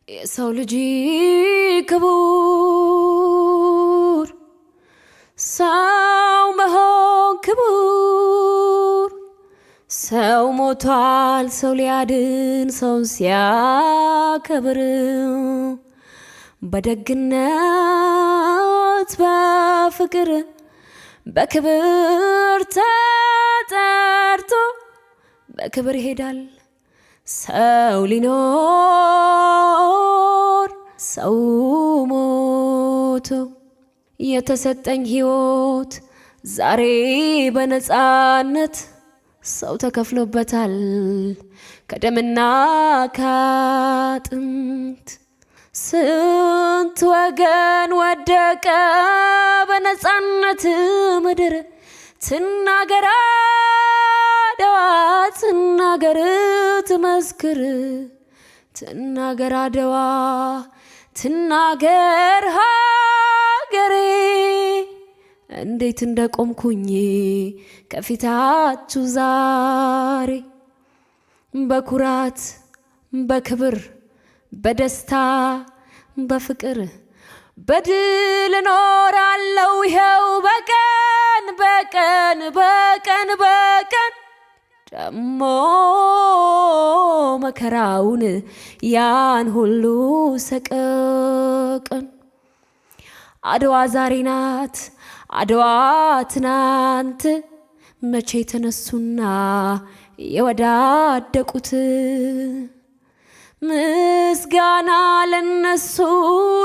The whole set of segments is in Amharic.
የሰው ልጅ ክቡር ሰው መሆን ክቡር ሰው ሞቷል ሰው ሊያድን ሰውን ሲያከብር በደግነት በፍቅር በክብር ተጠርቶ በክብር ይሄዳል ሰው ሊኖር ሰው ሞቶ የተሰጠኝ ሕይወት ዛሬ በነፃነት ሰው ተከፍሎበታል ከደምና ካጥንት ስንት ወገን ወደቀ በነፃነት ምድር ትናገር አድዋ ትናገር ትመስክር ትናገር አድዋ ትናገር ሀገሬ እንዴት እንደቆምኩኝ ከፊታችሁ ዛሬ በኩራት በክብር በደስታ በፍቅር በድል እኖራለሁ ይኸው በቀን በቀን በቀን በቀን ደሞ መከራውን ያን ሁሉ ሰቀቀን አድዋ ዛሬ ናት አድዋ ትናንት መቼ ተነሱና የወዳደቁት ምስጋና ለነሱ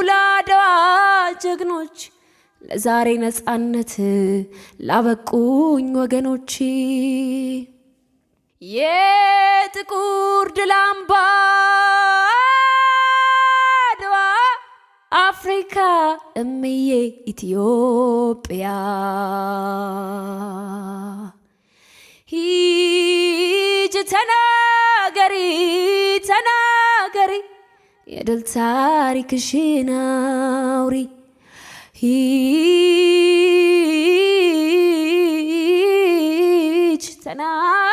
ለአድዋ ጀግኖች ለዛሬ ነፃነት ላበቁኝ ወገኖች የጥቁር ድል አምባ አድዋ አፍሪካ እምዬ ኢትዮጵያ ሂጂ ተናገሪ ተናገሪ የድል ታሪክሽን አውሪ ሂጂ ተናገሪ